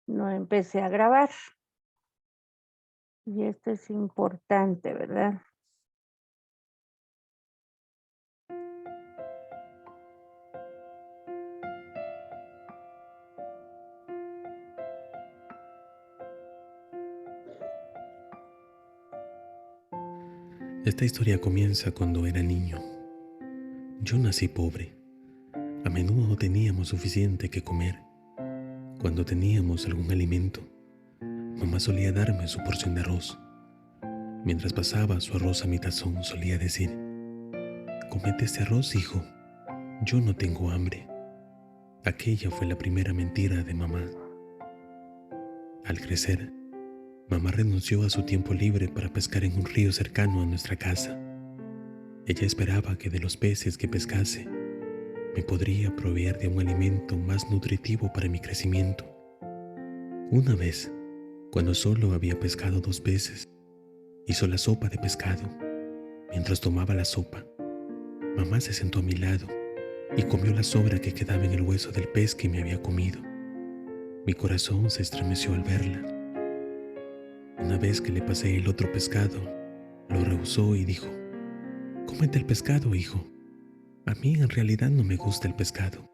no empecé a grabar. Y esto es importante, ¿verdad? Esta historia comienza cuando era niño. Yo nací pobre. A menudo no teníamos suficiente que comer. Cuando teníamos algún alimento, mamá solía darme su porción de arroz. Mientras pasaba su arroz a mi tazón, solía decir: «Comete este arroz, hijo. Yo no tengo hambre». Aquella fue la primera mentira de mamá. Al crecer, mamá renunció a su tiempo libre para pescar en un río cercano a nuestra casa. Ella esperaba que de los peces que pescase me podría proveer de un alimento más nutritivo para mi crecimiento. Una vez, cuando solo había pescado 2 peces, hizo la sopa de pescado. Mientras tomaba la sopa, mamá se sentó a mi lado y comió la sobra que quedaba en el hueso del pez que me había comido. Mi corazón se estremeció al verla. Una vez que le pasé el otro pescado, lo rehusó y dijo: «Cómete el pescado, hijo. A mí en realidad no me gusta el pescado».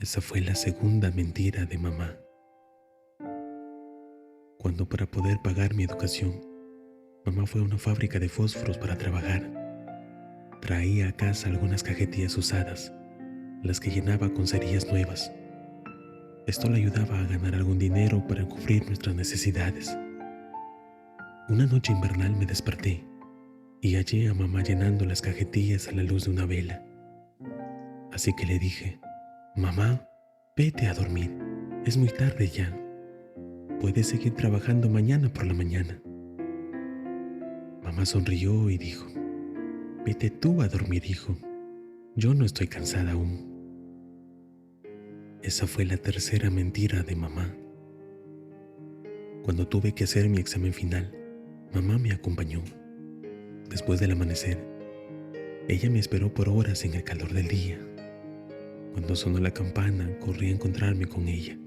Esa fue la segunda mentira de mamá. Cuando, para poder pagar mi educación, mamá fue a una fábrica de fósforos para trabajar, traía a casa algunas cajetillas usadas, las que llenaba con cerillas nuevas. Esto le ayudaba a ganar algún dinero para cubrir nuestras necesidades. Una noche invernal me desperté y hallé a mamá llenando las cajetillas a la luz de una vela. Así que le dije: «Mamá, vete a dormir, es muy tarde ya. Puedes seguir trabajando mañana por la mañana». Mamá sonrió y dijo: «Vete tú a dormir, hijo. Yo no estoy cansada aún». Esa fue la tercera mentira de mamá. Cuando tuve que hacer mi examen final, mamá me acompañó. Después del amanecer, ella me esperó por horas en el calor del día. Cuando sonó la campana, corrí a encontrarme con ella.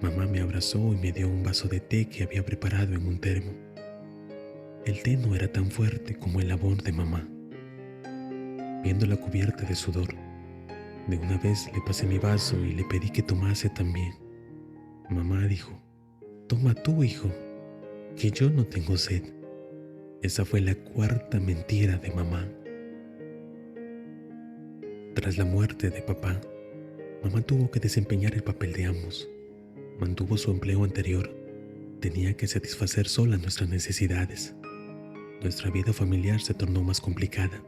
Mamá me abrazó y me dio un vaso de té que había preparado en un termo. El té no era tan fuerte como el labor de mamá. Viéndola cubierta de sudor, de una vez le pasé mi vaso y le pedí que tomase también. Mamá dijo: «Toma tú, hijo, que yo no tengo sed». Esa fue la cuarta mentira de mamá. Tras la muerte de papá, mamá tuvo que desempeñar el papel de amos. Mantuvo su empleo anterior. Tenía que satisfacer sola nuestras necesidades. Nuestra vida familiar se tornó más complicada.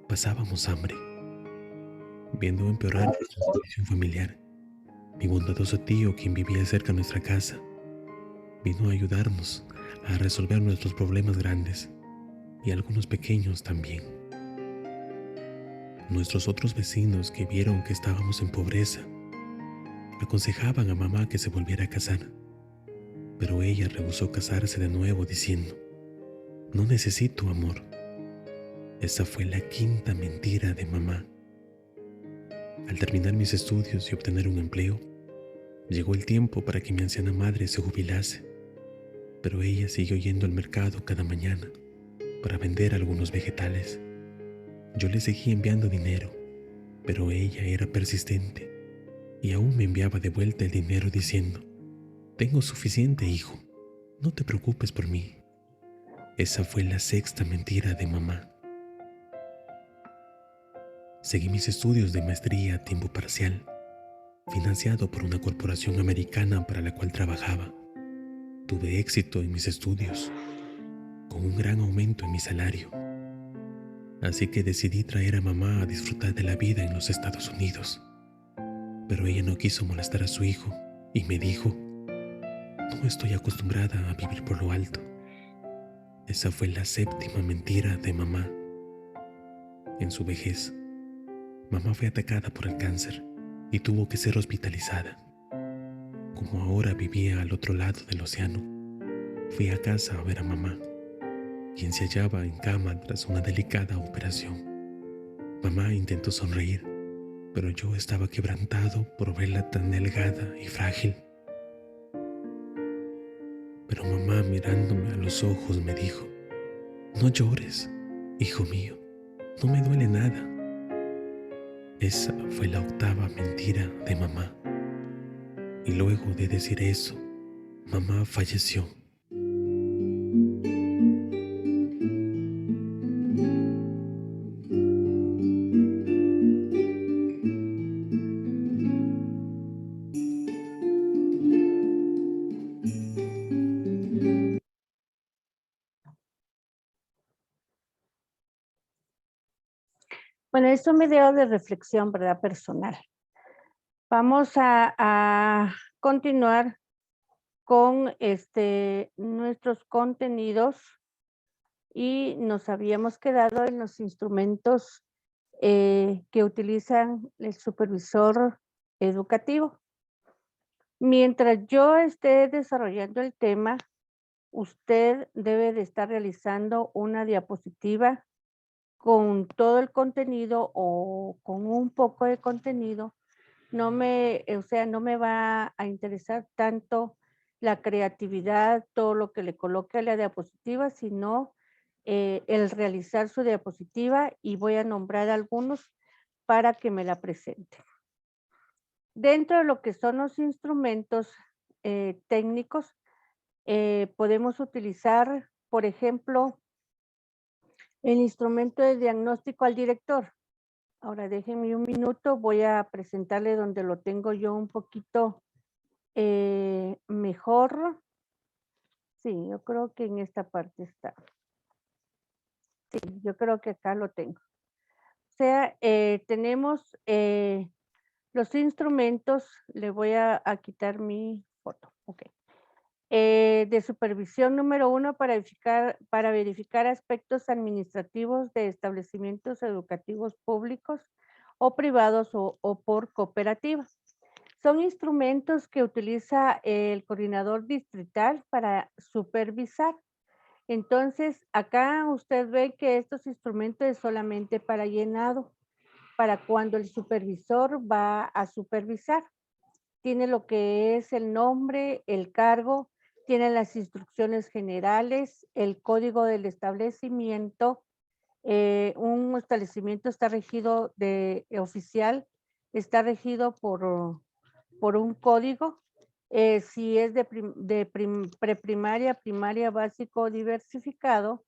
Pasábamos hambre. Viendo empeorar nuestra situación familiar, mi bondadoso tío, quien vivía cerca de nuestra casa, vino a ayudarnos a resolver nuestros problemas grandes y algunos pequeños también. Nuestros otros vecinos, que vieron que estábamos en pobreza, aconsejaban a mamá que se volviera a casar, pero ella rehusó casarse de nuevo diciendo: «No necesito amor». Esa fue la quinta mentira de mamá. Al terminar mis estudios y obtener un empleo, llegó el tiempo para que mi anciana madre se jubilase, pero ella siguió yendo al mercado cada mañana para vender algunos vegetales. Yo le seguía enviando dinero, pero ella era persistente y aún me enviaba de vuelta el dinero diciendo: «Tengo suficiente, hijo, no te preocupes por mí». Esa fue la sexta mentira de mamá. Seguí mis estudios de maestría a tiempo parcial, financiado por una corporación americana para la cual trabajaba. Tuve éxito en mis estudios, con un gran aumento en mi salario. Así que decidí traer a mamá a disfrutar de la vida en los Estados Unidos. Pero ella no quiso molestar a su hijo y me dijo: «No estoy acostumbrada a vivir por lo alto». Esa fue la séptima mentira de mamá. En su vejez, mamá fue atacada por el cáncer y tuvo que ser hospitalizada. Como ahora vivía al otro lado del océano, fui a casa a ver a mamá, quien se hallaba en cama tras una delicada operación. Mamá intentó sonreír, pero yo estaba quebrantado por verla tan delgada y frágil. pero mamá, mirándome a los ojos, me dijo: no llores, hijo mío, no me duele nada. Esa fue la octava mentira de mamá. Y luego de decir eso, mamá falleció. Bueno, esto me dio de reflexión, ¿verdad? Personal. Vamos a continuar con nuestros contenidos y nos habíamos quedado en los instrumentos que utilizan el supervisor educativo. Mientras yo esté desarrollando el tema, usted debe de estar realizando una diapositiva con todo el contenido o con un poco de contenido. No me va a interesar tanto la creatividad, todo lo que le coloque a la diapositiva, sino el realizar su diapositiva, y voy a nombrar algunos para que me la presente. Dentro de lo que son los instrumentos técnicos, podemos utilizar, por ejemplo, el instrumento de diagnóstico al director. Ahora déjenme un minuto, voy a presentarle donde lo tengo yo un poquito mejor. Sí, yo creo que en esta parte está. Sí, yo creo que acá lo tengo. O sea, tenemos los instrumentos, le voy a quitar mi foto, ok. De supervisión número 1 para verificar aspectos administrativos de establecimientos educativos públicos o privados o por cooperativa. Son instrumentos que utiliza el coordinador distrital para supervisar. Entonces, acá usted ve que estos instrumentos es solamente para llenado, para cuando el supervisor va a supervisar. Tiene lo que es el nombre, el cargo, tiene las instrucciones generales, el código del establecimiento. Un establecimiento está regido oficial, está regido por un código. Si es de preprimaria, primaria, básico, diversificado,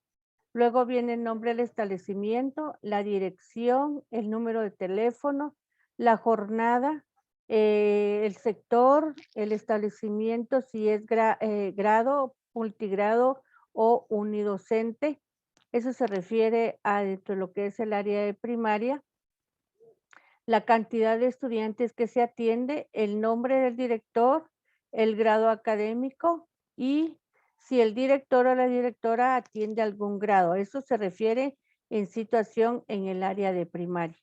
luego viene el nombre del establecimiento, la dirección, el número de teléfono, la jornada, el sector, el establecimiento, si es grado, multigrado o unidocente. Eso se refiere a dentro de lo que es el área de primaria. La cantidad de estudiantes que se atiende, el nombre del director, el grado académico y si el director o la directora atiende algún grado. Eso se refiere en situación en el área de primaria.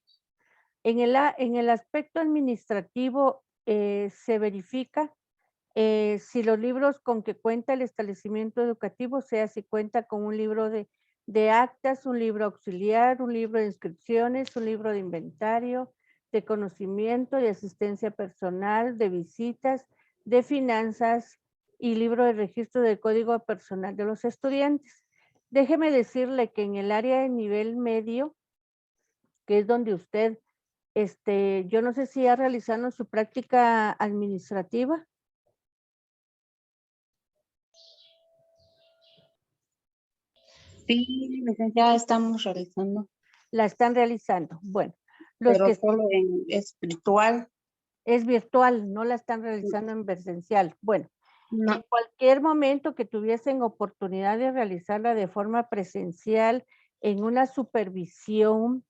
En el aspecto administrativo se verifica si los libros con que cuenta el establecimiento educativo, sea si cuenta con un libro de actas, un libro auxiliar, un libro de inscripciones, un libro de inventario, de conocimiento, de asistencia personal, de visitas, de finanzas y libro de registro del código personal de los estudiantes. Déjeme decirle que en el área de nivel medio, que es donde usted, yo no sé si ha realizado su práctica administrativa. Sí, licenciada, estamos realizando, La están realizando. Bueno, los pero que solo en espiritual. es virtual, no la están realizando en presencial. Bueno, en No, cualquier momento que tuviesen oportunidad de realizarla de forma presencial en una supervisión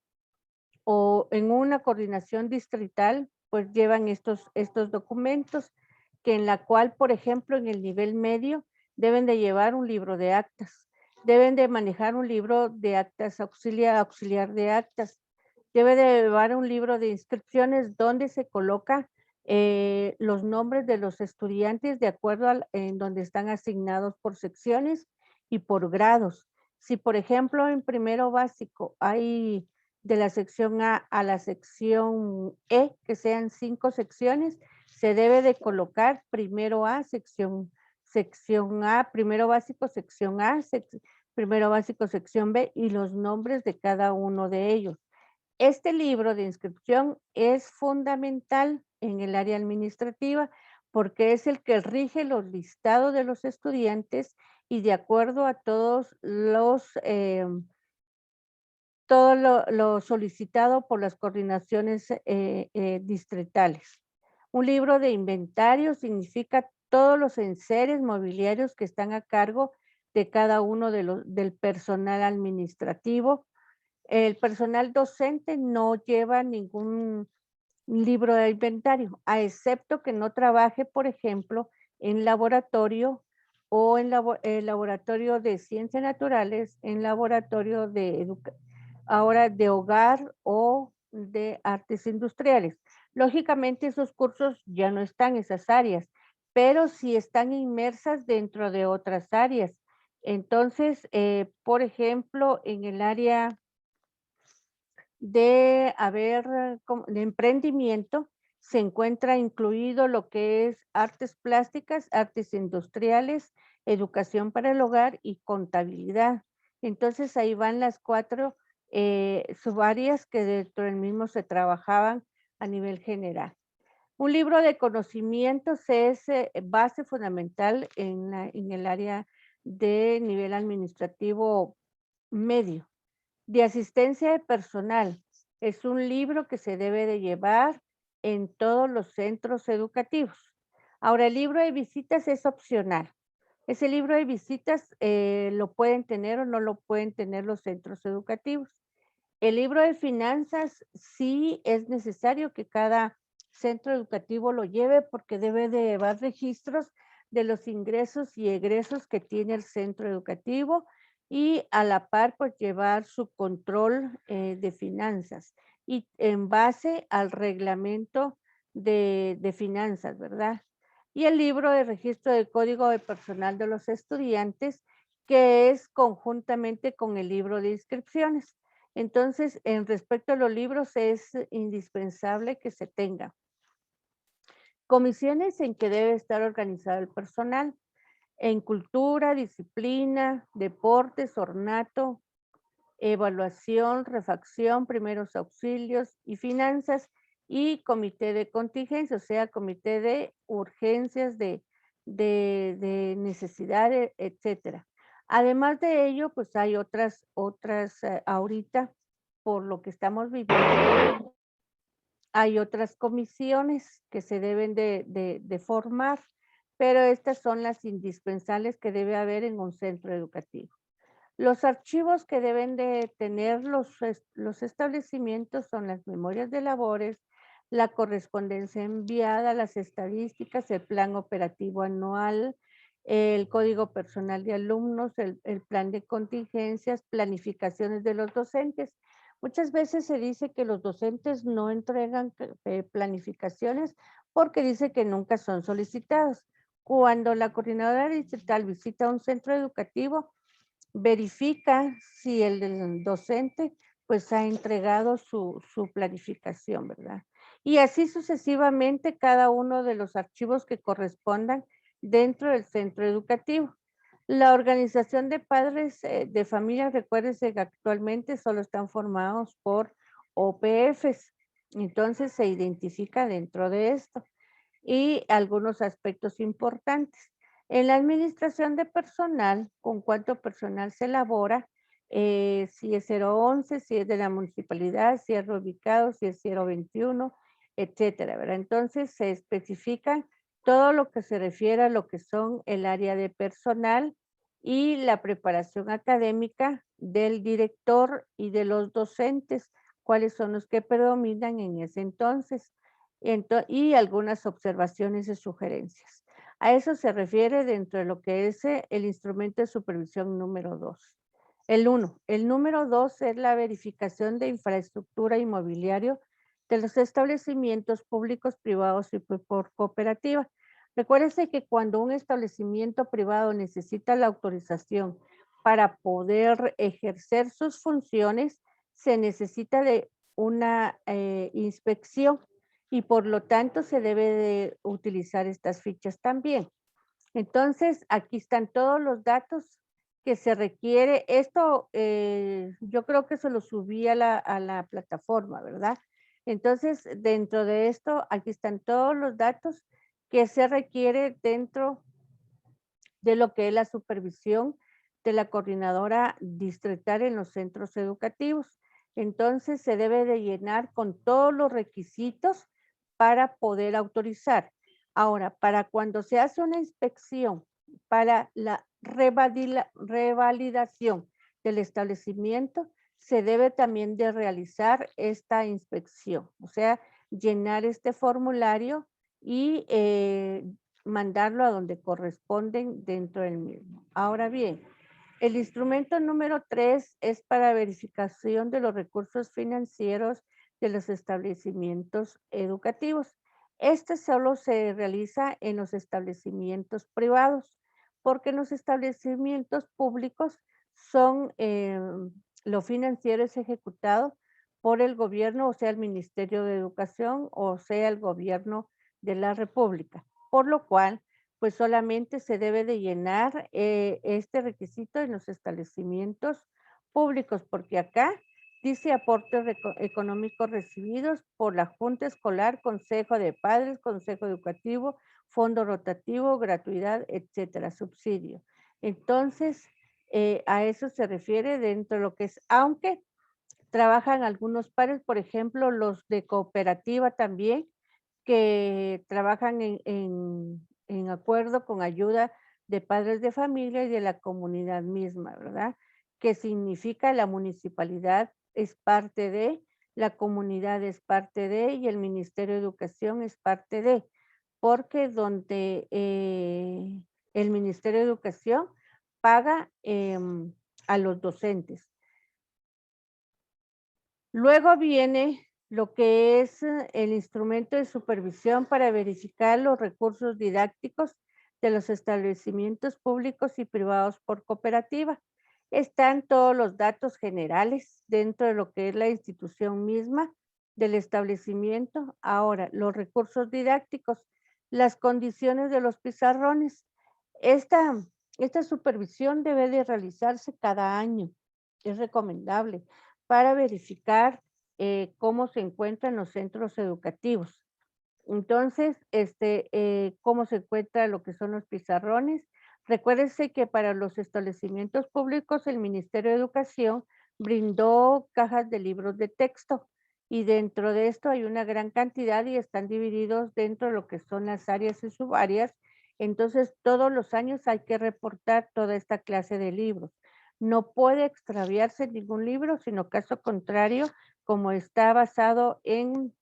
o en una coordinación distrital, pues llevan estos documentos que en la cual, por ejemplo, en el nivel medio deben de llevar un libro de actas, deben de manejar un libro de actas auxiliar de actas, debe de llevar un libro de inscripciones donde se coloca los nombres de los estudiantes de acuerdo en donde están asignados por secciones y por grados. Si, por ejemplo, en primero básico hay de la sección A a la sección E, que sean 5 secciones, se debe de colocar primero A, sección sección A, primero básico, sección A, primero básico, sección B y los nombres de cada uno de ellos. Este libro de inscripción es fundamental en el área administrativa porque es el que rige los listados de los estudiantes y de acuerdo a todo lo solicitado por las coordinaciones distritales. Un libro de inventario significa todos los enseres mobiliarios que están a cargo de cada uno del personal administrativo. El personal docente no lleva ningún libro de inventario, a excepto que no trabaje, por ejemplo, en laboratorio o en laboratorio de ciencias naturales, en laboratorio ahora de hogar o de artes industriales. Lógicamente esos cursos ya no están en esas áreas, pero sí están inmersas dentro de otras áreas. Entonces, por ejemplo, en el área de de emprendimiento, se encuentra incluido lo que es artes plásticas, artes industriales, educación para el hogar y contabilidad. Entonces ahí van las 4 subáreas que dentro del mismo se trabajaban a nivel general. Un libro de conocimientos es base fundamental en el área de nivel administrativo medio. De asistencia de personal. Es un libro que se debe de llevar en todos los centros educativos. Ahora, el libro de visitas es opcional. Ese libro de visitas lo pueden tener o no lo pueden tener los centros educativos. El libro de finanzas sí es necesario que cada centro educativo lo lleve porque debe de llevar registros de los ingresos y egresos que tiene el centro educativo y a la par pues llevar su control de finanzas y en base al reglamento de finanzas, ¿verdad? Y el libro de registro de código de personal de los estudiantes que es conjuntamente con el libro de inscripciones. Entonces, en respecto a los libros, es indispensable que se tenga comisiones en que debe estar organizado el personal, en cultura, disciplina, deportes, ornato, evaluación, refacción, primeros auxilios y finanzas, y comité de contingencia, o sea, comité de urgencias, de necesidades, etcétera. Además de ello, pues hay otras ahorita, por lo que estamos viviendo, hay otras comisiones que se deben de formar, pero estas son las indispensables que debe haber en un centro educativo. Los archivos que deben de tener los establecimientos son las memorias de labores, la correspondencia enviada, las estadísticas, el plan operativo anual, el código personal de alumnos, el plan de contingencias, planificaciones de los docentes. Muchas veces se dice que los docentes no entregan planificaciones porque dice que nunca son solicitados. Cuando la coordinadora distrital visita un centro educativo, verifica si el docente pues ha entregado su planificación, ¿verdad? Y así sucesivamente cada uno de los archivos que correspondan dentro del centro educativo. La organización de padres de familia, recuérdense que actualmente solo están formados por OPFs, entonces se identifica dentro de esto y algunos aspectos importantes. En la administración de personal, con cuánto personal se elabora, si es 011, si es de la municipalidad, si es reubicado, si es 021, etcétera, ¿verdad? Entonces se especifican todo lo que se refiere a lo que son el área de personal y la preparación académica del director y de los docentes, cuáles son los que predominan en ese entonces y algunas observaciones y sugerencias. A eso se refiere dentro de lo que es el instrumento de supervisión número 2. El 1. El número 2 es la verificación de infraestructura inmobiliario de los establecimientos públicos, privados y por cooperativa. Recuérdense que cuando un establecimiento privado necesita la autorización para poder ejercer sus funciones, se necesita de una inspección y por lo tanto se debe de utilizar estas fichas también. Entonces, aquí están todos los datos que se requiere. Esto yo creo que se lo subí a la plataforma, ¿verdad? Entonces, dentro de esto, aquí están todos los datos que se requiere dentro de lo que es la supervisión de la coordinadora distrital en los centros educativos. Entonces, se debe de llenar con todos los requisitos para poder autorizar. Ahora, para cuando se hace una inspección para la revalidación del establecimiento, se debe también de realizar esta inspección, o sea, llenar este formulario y mandarlo a donde corresponden dentro del mismo. Ahora bien, el instrumento número 3 es para verificación de los recursos financieros de los establecimientos educativos. Este solo se realiza en los establecimientos privados, porque en los establecimientos públicos son, lo financiero es ejecutado por el gobierno, o sea, el Ministerio de Educación, o sea, el gobierno de la República, por lo cual pues solamente se debe de llenar este requisito en los establecimientos públicos, porque acá dice aportes económicos recibidos por la Junta Escolar, Consejo de Padres, Consejo Educativo, Fondo Rotativo, gratuidad, etcétera, subsidio. Entonces, a eso se refiere dentro de lo que es, aunque trabajan algunos pares, por ejemplo, los de cooperativa también, que trabajan en acuerdo con ayuda de padres de familia y de la comunidad misma, ¿verdad? Que significa la municipalidad es parte de, la comunidad es parte de y el Ministerio de Educación es parte de, porque donde el Ministerio de Educación paga a los docentes. Luego viene lo que es el instrumento de supervisión para verificar los recursos didácticos de los establecimientos públicos y privados por cooperativa. Están todos los datos generales dentro de lo que es la institución misma del establecimiento. Ahora, los recursos didácticos, las condiciones de los pizarrones. Esta, esta supervisión debe de realizarse cada año. Es recomendable para verificar cómo se encuentran los centros educativos. Entonces, cómo se encuentra lo que son los pizarrones. Recuérdense que para los establecimientos públicos el Ministerio de Educación brindó cajas de libros de texto y dentro de esto hay una gran cantidad y están divididos dentro de lo que son las áreas y subáreas. Entonces, todos los años hay que reportar toda esta clase de libros. No puede extraviarse ningún libro, sino caso contrario, como está basado en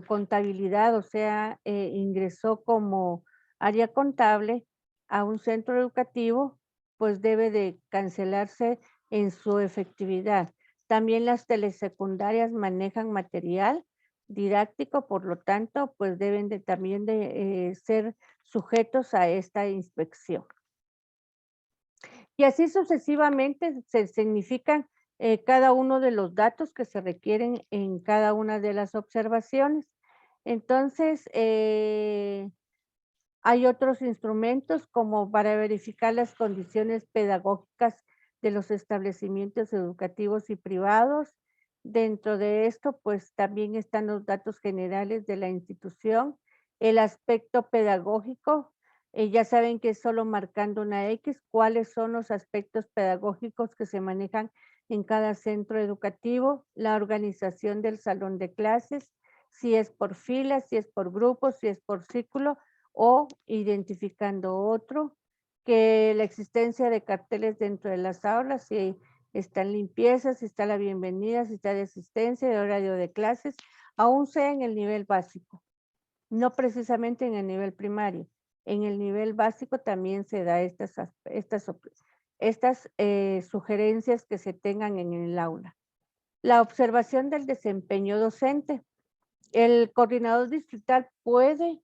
contabilidad, o sea, ingresó como área contable a un centro educativo, pues debe de cancelarse en su efectividad. También las telesecundarias manejan material didáctico, por lo tanto, pues deben de también de ser sujetos a esta inspección. Y así sucesivamente se significan cada uno de los datos que se requieren en cada una de las observaciones. Entonces, hay otros instrumentos como para verificar las condiciones pedagógicas de los establecimientos educativos y privados. Dentro de esto, pues también están los datos generales de la institución, el aspecto pedagógico. Ya saben que es solo marcando una X, cuáles son los aspectos pedagógicos que se manejan en cada centro educativo, la organización del salón de clases, si es por filas, si es por grupos, si es por círculo, o identificando otro, que la existencia de carteles dentro de las aulas, si están limpiezas, si está la bienvenida, si está de asistencia, de horario de clases, aún sea en el nivel básico, no precisamente en el nivel primario. En el nivel básico también se da estas sugerencias que se tengan en el aula. La observación del desempeño docente. El coordinador distrital puede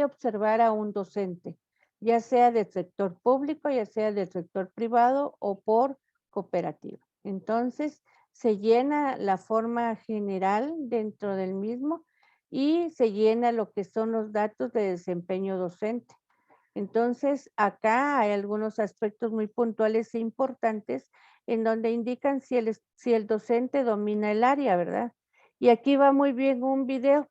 observar a un docente, ya sea del sector público, ya sea del sector privado o por cooperativa. Entonces, se llena la forma general dentro del mismo y se llena lo que son los datos de desempeño docente. Entonces, acá hay algunos aspectos muy puntuales e importantes en donde indican si el docente domina el área, ¿verdad? Y aquí va muy bien un video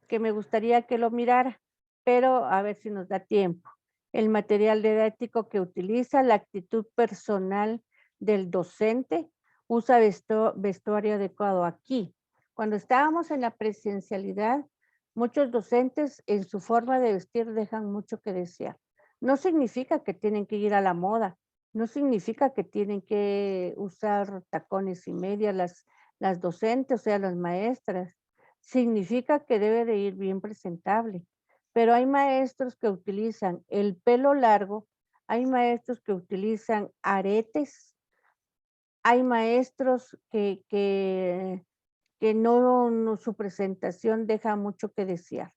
que me gustaría que lo mirara, pero a ver si nos da tiempo. El material didáctico que utiliza, la actitud personal del docente, usa vestuario adecuado aquí. Cuando estábamos en la presencialidad, muchos docentes en su forma de vestir dejan mucho que desear. No significa que tienen que ir a la moda, no significa que tienen que usar tacones y medias las docentes, o sea, las maestras. Significa que debe de ir bien presentable, pero hay maestros que utilizan el pelo largo, hay maestros que utilizan aretes, hay maestros que no su presentación deja mucho que desear.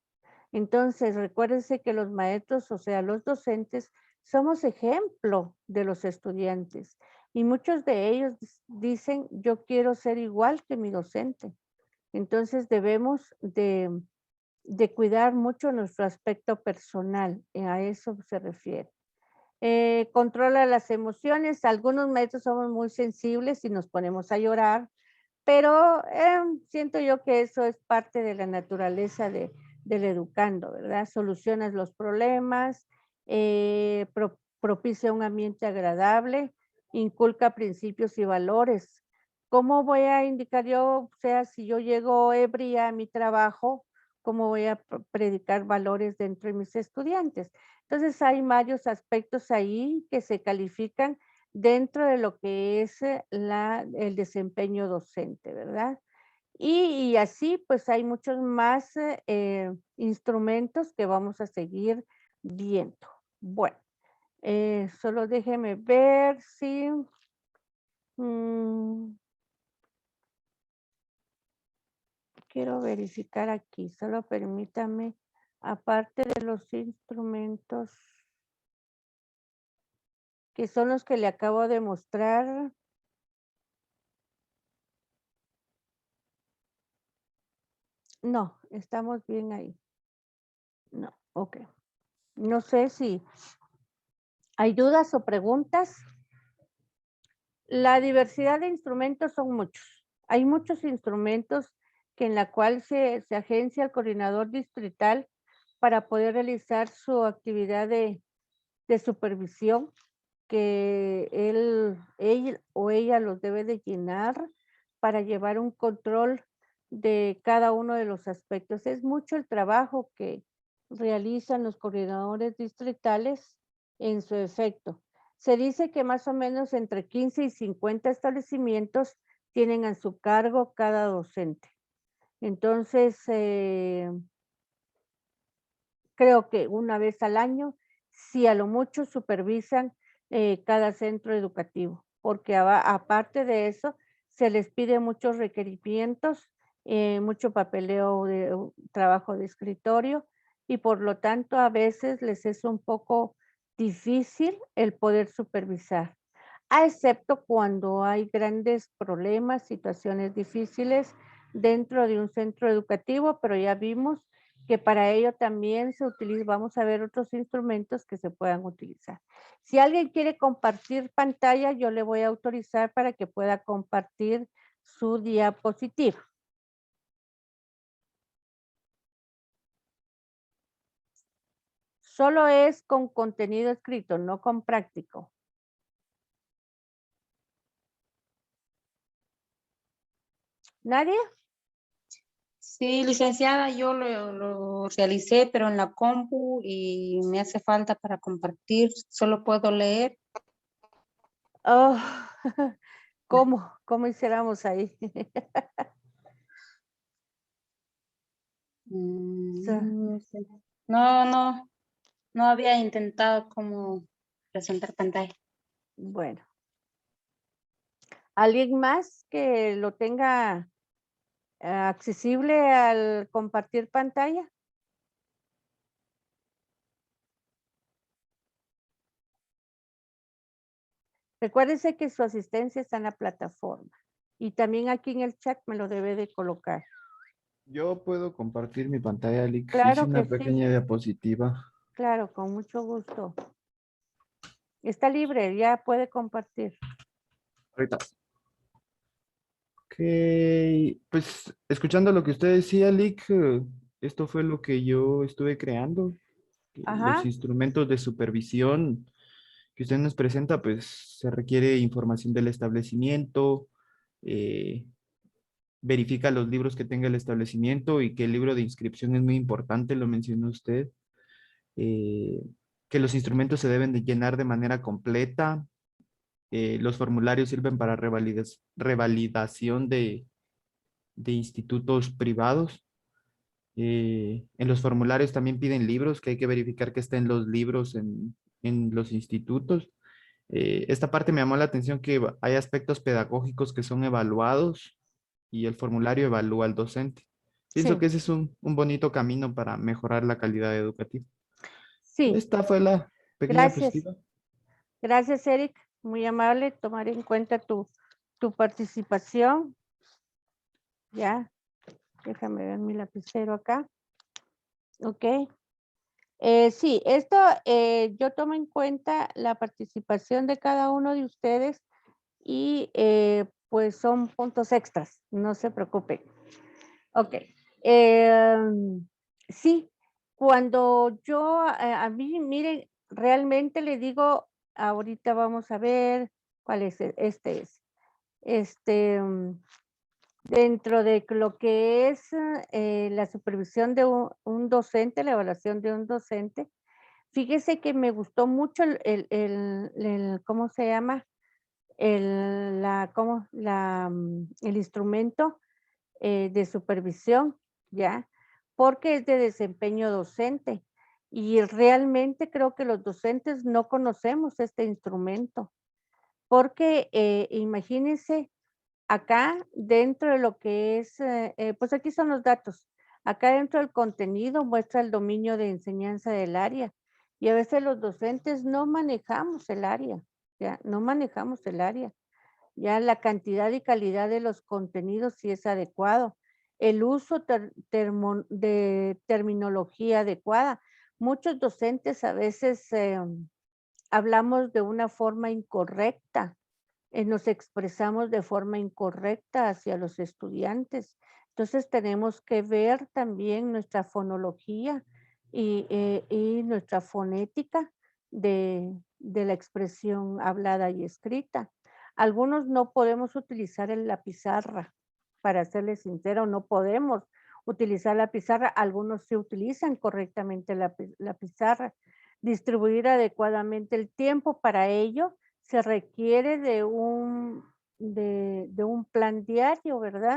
Entonces, recuérdense que los maestros, o sea, los docentes, somos ejemplo de los estudiantes y muchos de ellos dicen, yo quiero ser igual que mi docente. Entonces debemos de cuidar mucho nuestro aspecto personal, a eso se refiere. Controla las emociones, algunos maestros somos muy sensibles y nos ponemos a llorar, pero siento yo que eso es parte de la naturaleza del educando, ¿verdad? Solucionas los problemas, propicia un ambiente agradable, inculca principios y valores. ¿Cómo voy a indicar yo, o sea, si yo llego ebria a mi trabajo, cómo voy a predicar valores dentro de mis estudiantes? Entonces hay varios aspectos ahí que se califican dentro de lo que es el desempeño docente, ¿verdad? Y así pues hay muchos más instrumentos que vamos a seguir viendo. Bueno, solo déjeme ver si... quiero verificar aquí, solo permítame, aparte de los instrumentos que son los que le acabo de mostrar. No, estamos bien ahí. No, ok. No sé si hay dudas o preguntas. La diversidad de instrumentos son muchos. Hay muchos instrumentos que en la cual se agencia al coordinador distrital para poder realizar su actividad de supervisión, que él o ella los debe de llenar para llevar un control de cada uno de los aspectos. Es mucho el trabajo que realizan los coordinadores distritales en su efecto. Se dice que más o menos entre 15 y 50 establecimientos tienen a su cargo cada docente. Entonces, creo que una vez al año, si a lo mucho supervisan cada centro educativo, porque aparte de eso, se les pide muchos requerimientos, mucho papeleo de trabajo de escritorio y por lo tanto a veces les es un poco difícil el poder supervisar, a excepto cuando hay grandes problemas, situaciones difíciles dentro de un centro educativo, pero ya vimos que para ello también se utiliza, vamos a ver otros instrumentos que se puedan utilizar. Si alguien quiere compartir pantalla, yo le voy a autorizar para que pueda compartir su diapositiva. Solo es con contenido escrito, no con práctico. ¿Nadie? Sí, licenciada, yo lo realicé, pero en la compu y me hace falta para compartir. Solo puedo leer. Oh, ¿cómo? ¿Cómo hiciéramos ahí? No sé. No había intentado como presentar pantalla. Bueno, ¿alguien más que lo tenga accesible al compartir pantalla? Recuérdese que su asistencia está en la plataforma y también aquí en el chat me lo debe de colocar. Yo puedo compartir mi pantalla, Lick. Hice Claro que una sí. pequeña diapositiva. claro, con mucho gusto. Está libre, ya puede compartir. Ahorita. Ok, pues escuchando lo que usted decía, Lick, esto fue lo que yo estuve creando. Los Ajá, instrumentos de supervisión que usted nos presenta, pues se requiere información del establecimiento, eh, verifica los libros que tenga el establecimiento y que el libro de inscripción es muy importante, lo mencionó usted, eh, que los instrumentos se deben de llenar de manera completa, los formularios sirven para revalidación de institutos privados. En los formularios también piden libros, que hay que verificar que estén los libros en los institutos. Esta parte me llamó la atención que hay aspectos pedagógicos que son evaluados y el formulario evalúa al docente. Pienso sí, que ese es un bonito camino para mejorar la calidad educativa. sí, Esta fue la pequeña gracias. diapositiva. Gracias, Eric. Muy amable, tomar en cuenta tu participación. Ya, déjame ver mi lapicero acá. Ok. Sí, esto yo tomo en cuenta la participación de cada uno de ustedes y pues son puntos extras, no se preocupen. Ok. Sí, cuando yo, a mí, miren, realmente le digo, ahorita vamos a ver cuál es, este es. Este, dentro de lo que es la supervisión de un docente, la evaluación de un docente, fíjese que me gustó mucho ¿cómo se llama? El instrumento de supervisión, ¿ya? Porque es de desempeño docente. Y realmente creo que los docentes no conocemos este instrumento, porque imagínense, acá dentro de lo que es, pues aquí son los datos. Acá dentro del contenido muestra el dominio de enseñanza del área. Y a veces los docentes no manejamos el área, ya, no manejamos el área. Ya la cantidad y calidad de los contenidos sí es adecuado. El uso de terminología adecuada. Muchos docentes a veces hablamos de una forma incorrecta, nos expresamos de forma incorrecta hacia los estudiantes. Entonces tenemos que ver también nuestra fonología y nuestra fonética de la expresión hablada y escrita. Algunos no podemos utilizar la pizarra, para serles sincero, no podemos utilizar la pizarra. Algunos sí utilizan correctamente la pizarra. Distribuir adecuadamente el tiempo para ello se requiere de un plan diario, ¿verdad?